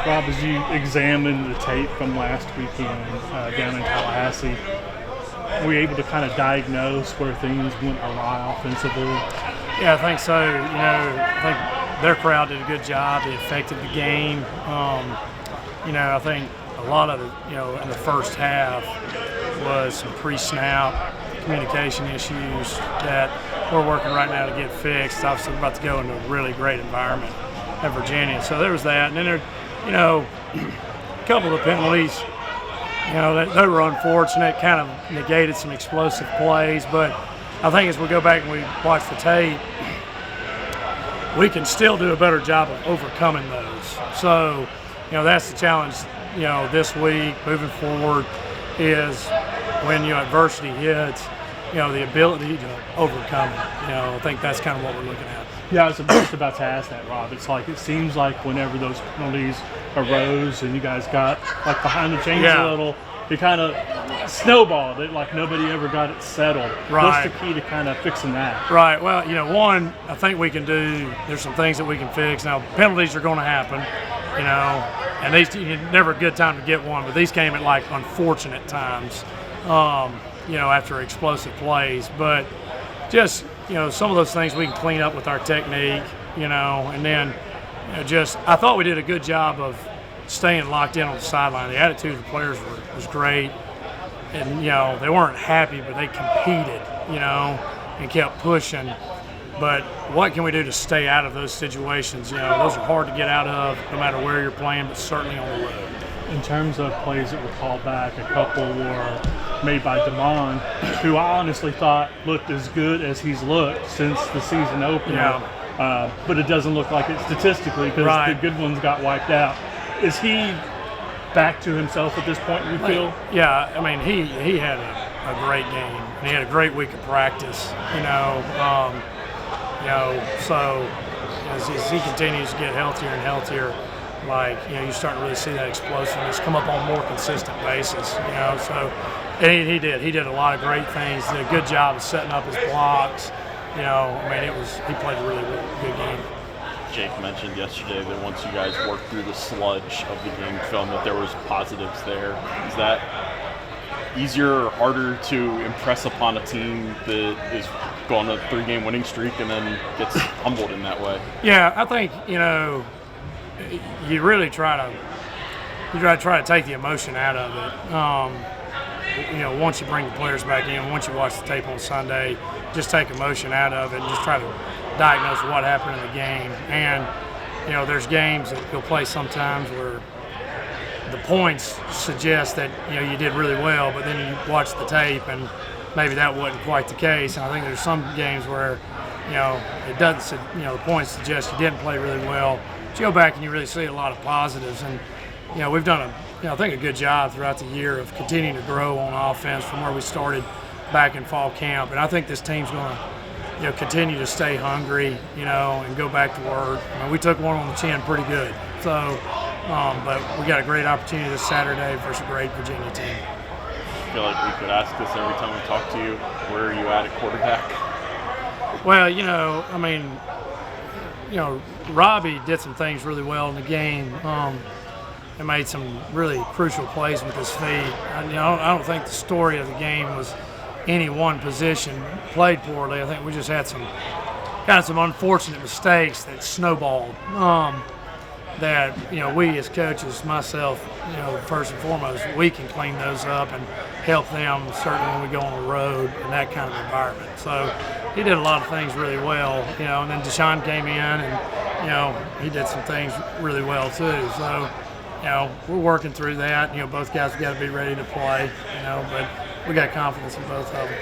Rob, as you examine the tape from last weekend down in Tallahassee, were you able to kind of diagnose where things went awry offensively? Yeah, I think so. I think their crowd did a good job. They affected the game. I think a lot of it, in the first half was some pre-snap communication issues that we're working right now to get fixed. Obviously, we're about to go into a really great environment at Virginia. So there was that. And then there, a couple of the penalties, they were unfortunate, kind of negated some explosive plays. But I think as we go back and we watch the tape, we can still do a better job of overcoming those. So, that's the challenge, this week, moving forward, is when adversity hits, the ability to overcome it. I think that's kind of what we're looking at. Yeah, I was just about to ask that, Rob. It seems like whenever those penalties arose and you guys got behind the chains a little, you kind of snowballed it like nobody ever got it settled. Right. What's the key to kind of fixing that? Right. Well, one, I think we can do, there's some things that we can fix. Now, penalties are going to happen, and these, never a good time to get one, but these came at unfortunate times, after explosive plays. But just, some of those things we can clean up with our technique, and then I thought we did a good job of staying locked in on the sideline. The attitude of the players was great, and they weren't happy, but they competed, and kept pushing. But what can we do to stay out of those situations? Those are hard to get out of, no matter where you're playing, but certainly on the road. In terms of plays that were called back, a couple were made by DeMond, who I honestly thought looked as good as he's looked since the season opener. Yeah. But it doesn't look like it statistically because Right. the good ones got wiped out. Is he back to himself at this point, you feel? Yeah, I mean, he had a great game. He had a great week of practice, so as he continues to get healthier and healthier, you start to really see that explosiveness come up on a more consistent basis, so and he did a lot of great things, did a good job of setting up his blocks, he played a really, really good game. Jake mentioned yesterday that once you guys worked through the sludge of the game film, that there was positives there. Is that easier or harder to impress upon a team that is going on a 3-game winning streak and then gets humbled in that way? Yeah, I think, you really try to take the emotion out of it. Once you bring the players back in, once you watch the tape on Sunday, just take emotion out of it and just try to diagnose what happened in the game. And, there's games that you'll play sometimes where the points suggest that, you did really well, but then you watch the tape and maybe that wasn't quite the case. And I think there's some games where, it doesn't, the points suggest you didn't play really well. But you go back and you really see a lot of positives. And, we've done I think a good job throughout the year of continuing to grow on offense from where we started back in fall camp. And I think this team's going to, continue to stay hungry, and go back to work. We took one on the chin pretty good. So, but we got a great opportunity this Saturday versus a great Virginia team. I feel like we could ask this every time we talk to you. Where are you at quarterback? Well, Robbie did some things really well in the game. And made some really crucial plays with his feet. I don't think the story of the game was any one position played poorly. I think we just had some unfortunate mistakes that snowballed. That we as coaches, myself, first and foremost, we can clean those up and help them certainly when we go on the road in that kind of environment. So he did a lot of things really well, and then Deshaun came in and he did some things really well too. So we're working through that. Both guys have got to be ready to play, but we got confidence in both of them.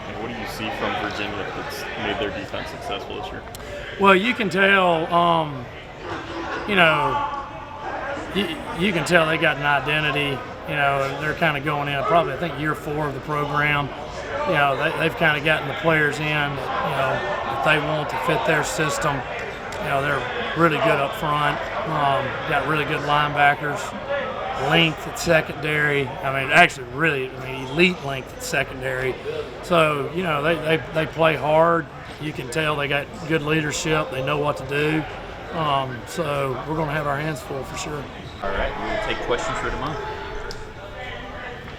And what do you see from Virginia that's made their defense successful this year? Well, you can tell, you can tell they got an identity. They're kind of going in, probably, I think, year 4 of the program. They've kind of gotten the players in, that they want to fit their system. They're really good up front. Got really good linebackers, length at secondary. Elite length at secondary. So, they play hard. You can tell they got good leadership. They know what to do. So we're going to have our hands full for sure. All right, we'll take questions for tomorrow.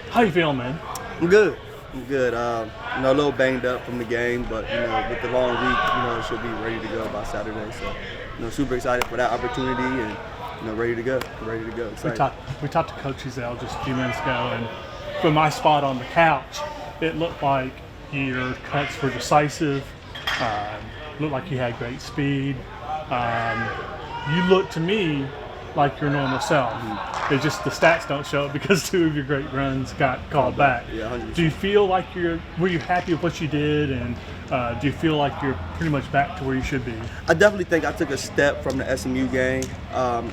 How you feeling, man? I'm good. I'm good. You know, a little banged up from the game, but you know, with the long week, you know, she'll be ready to go by Saturday. So, you know, super excited for that opportunity and you know, ready to go. Ready to go. Excited. We talked to Coach Ezell just a few minutes ago, and from my spot on the couch, it looked like your cuts were decisive. Looked like you had great speed. You look to me like your normal self. It's just the stats don't show it because 2 of your great runs got called back. Yeah, 100%. Do you feel like were you happy with what you did, and do you feel like you're pretty much back to where you should be? I definitely think I took a step from the SMU game.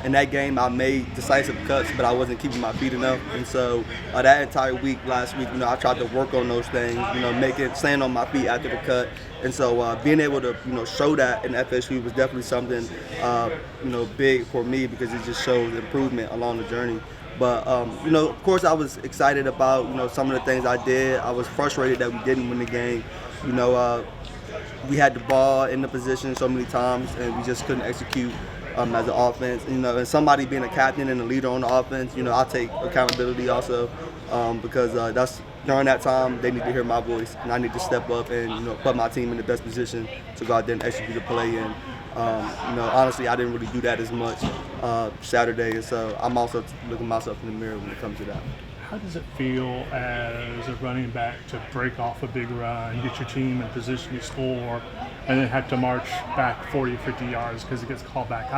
In that game, I made decisive cuts, but I wasn't keeping my feet enough. And so that entire week, last week, you know, I tried to work on those things, you know, stand on my feet after the cut. And so being able to, you know, show that in FSU was definitely something, you know, big for me because it just shows improvement along the journey. But, you know, of course I was excited about, you know, some of the things I did. I was frustrated that we didn't win the game. You know, we had the ball in the position so many times and we just couldn't execute as an offense. You know, and somebody being a captain and a leader on the offense, you know, I take accountability also because that's during that time they need to hear my voice and I need to step up and, you know, put my team in the best position to go out there and execute the play. And, you know, honestly, I didn't really do that as much Saturday. And so I'm also looking myself in the mirror when it comes to that. How does it feel as a running back to break off a big run, get your team in position to score, and then have to march back 40 or 50 yards because it gets called back?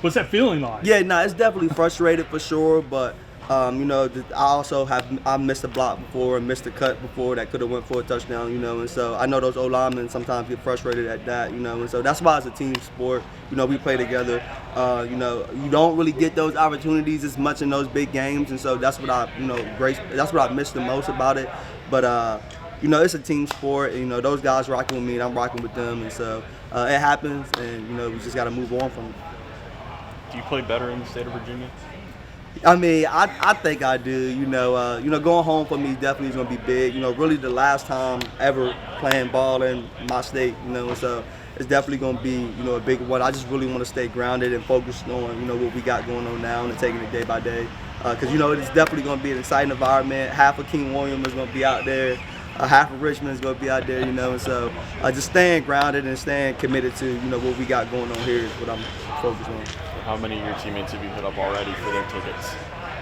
What's that feeling like? Yeah, no, it's definitely frustrated for sure, but you know, I missed a block before and missed a cut before that could have went for a touchdown, you know, and so I know those O-linemen sometimes get frustrated at that, you know, and so that's why it's a team sport. You know, we play together. You know, you don't really get those opportunities as much in those big games, and so that's what that's what I miss the most about it. But you know, it's a team sport, and, you know, those guys rocking with me and I'm rocking with them, and so it happens, and you know, we just got to move on from it. Do you play better in the state of Virginia? I mean, I think I do. You know, going home for me definitely is gonna be big. You know, really the last time ever playing ball in my state. You know, so it's definitely gonna be, you know, a big one. I just really want to stay grounded and focused on, you know, what we got going on now and taking it day by day. Because you know, it's definitely gonna be an exciting environment. Half of King William is gonna be out there. Half of Richmond is gonna be out there. You know, and so just staying grounded and staying committed to, you know, what we got going on here is what I'm focused on. How many of your teammates have you hit up already for their tickets?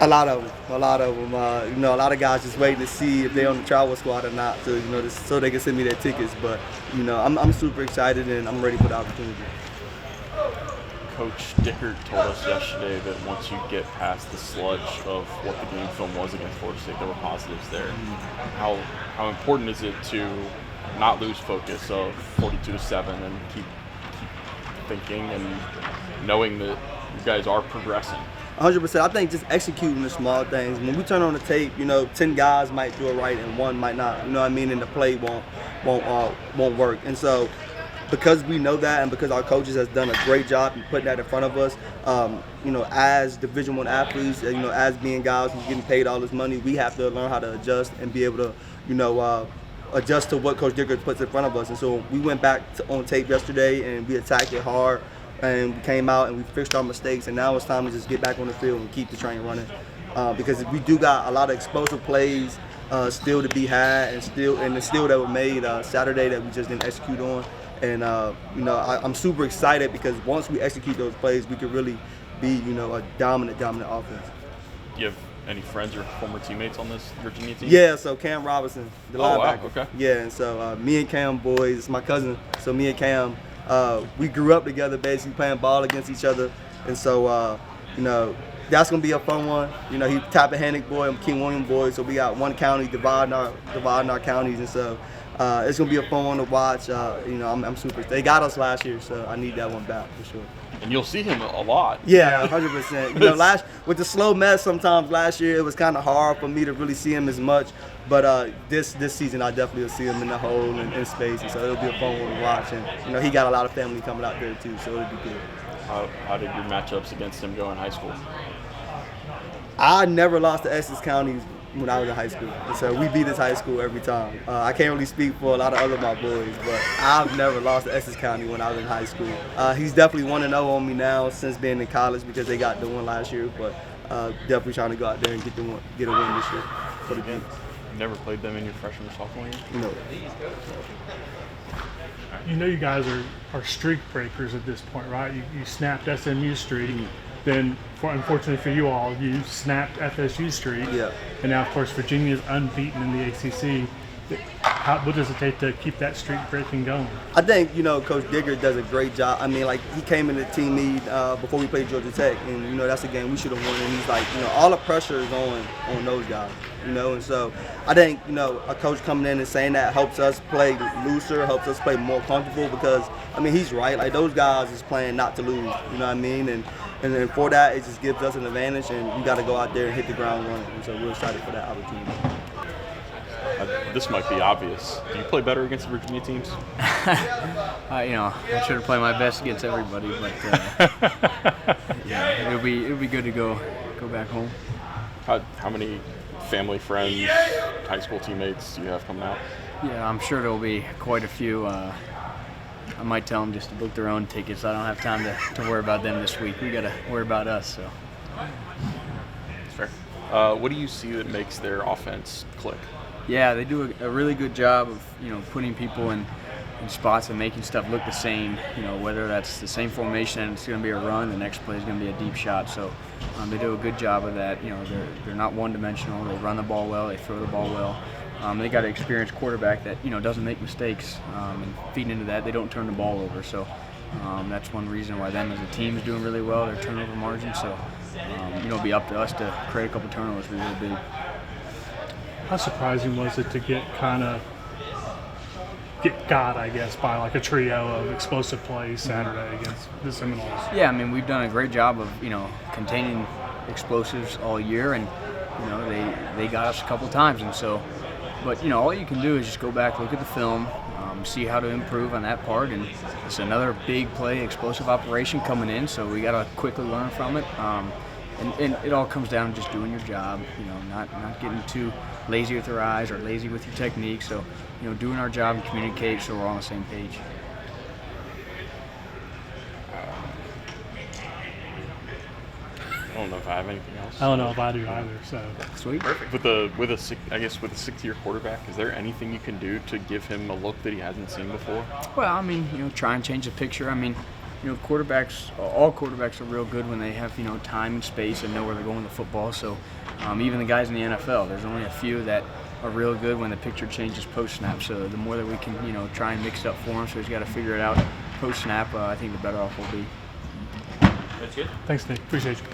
A lot of them. You know, a lot of guys just waiting to see if they're on the travel squad or not, so, you know, so they can send me their tickets. But you know, I'm super excited and I'm ready for the opportunity. Coach Dickert told us yesterday that once you get past the sludge of what the game film was against Florida State, there were positives there. How important is it to not lose focus of 42-7 and keep thinking and knowing that you guys are progressing? 100%. I think just executing the small things. When we turn on the tape, you know, 10 guys might do it right and 1 might not. You know what I mean? And the play won't work. And so, because we know that, and because our coaches has done a great job in putting that in front of us, you know, as Division I athletes, you know, as being guys who's getting paid all this money, we have to learn how to adjust and be able to, you know, adjust to what Coach Dickert puts in front of us. And so we went back on tape yesterday and we attacked it hard. And we came out and we fixed our mistakes, and now it's time to just get back on the field and keep the train running. Because we do got a lot of explosive plays still to be had, and still that were made Saturday that we just didn't execute on. And you know, I'm super excited because once we execute those plays, we could really be, you know, a dominant offense. Do you have any friends or former teammates on this Virginia team? Yeah, so Cam Robinson, the linebacker. Wow, okay. Yeah, and so me and Cam boys, it's my cousin. So me and Cam, we grew up together, basically playing ball against each other, and so you know, that's gonna be a fun one. You know, he's Tappahannock boy, I'm King William boy, so we got one county dividing our counties, and so it's gonna be a fun one to watch. You know, I'm super. They got us last year, so I need that one back for sure. And you'll see him a lot. Yeah, 100%. You know, with the slow mess, sometimes last year it was kind of hard for me to really see him as much. But this season, I definitely will see him in the hole and in space, and so it'll be a fun one to watch. And you know, he got a lot of family coming out there too, so it'll be good. How did your matchups against him go in high school? I never lost to Essex County when I was in high school. And so we beat this high school every time. I can't really speak for a lot of other my boys, but I've never lost to Essex County when I was in high school. He's definitely 1-0 on me now since being in college because they got the win last year, but definitely trying to go out there and get a win this year for the Kings. You never played them in your freshman or sophomore year? No. You know you guys are streak breakers at this point, right? You snapped SMU streak. Then, unfortunately for you all, you snapped FSU streak. Yeah. And now, of course, Virginia's unbeaten in the ACC. What does it take to keep that streak breaking going? I think, Coach Digger does a great job. I mean, like, he came in the team meet before we played Georgia Tech, and, that's a game we should have won. And he's like, all the pressure is on those guys, and so I think, a coach coming in and saying that helps us play looser, helps us play more comfortable because, I mean, he's right. Like, those guys is playing not to lose, you know what I mean? And then for that, it just gives us an advantage, and you got to go out there and hit the ground running. And so we're excited for that opportunity. This might be obvious. Do you play better against the Virginia teams? I try to play my best against everybody, but yeah, it'll be good to go back home. How many family, friends, high school teammates do you have coming out? Yeah, I'm sure there'll be quite a few. I might tell them just to book their own tickets. I don't have time to worry about them this week. We got to worry about us. So. That's fair. What do you see that makes their offense click? Yeah, they do a really good job of putting people in spots and making stuff look the same. Whether that's the same formation and it's going to be a run, the next play is going to be a deep shot. So they do a good job of that. They're not one-dimensional. They run the ball well. They throw the ball well. They got an experienced quarterback that doesn't make mistakes. And feeding into that, they don't turn the ball over. So that's one reason why them as a team is doing really well. Their turnover margin. So it'll be up to us to create a couple turnovers really big. How surprising was it to get got, I guess, by like a trio of explosive plays Saturday against the Seminoles? Yeah, I mean, we've done a great job of, containing explosives all year, and, they got us a couple times. And so, but, all you can do is just go back, look at the film, see how to improve on that part. And it's another big play, explosive operation coming in, so we got to quickly learn from it. And it all comes down to just doing your job, not getting too lazy with your eyes or lazy with your technique. So, doing our job and communicate so we're all on the same page. I don't know if I have anything else. I don't know if I do either. So Sweet. Perfect. With a sixth-year quarterback, is there anything you can do to give him a look that he hasn't seen before? Well, I mean, try and change the picture. I mean, quarterbacks, all quarterbacks are real good when they have, time and space and know where they're going with the football. So even the guys in the NFL, there's only a few that are real good when the picture changes post-snap. So the more that we can, try and mix it up for him, so he's got to figure it out post-snap, I think the better off we'll be. That's good. thanks, Nick. Appreciate you.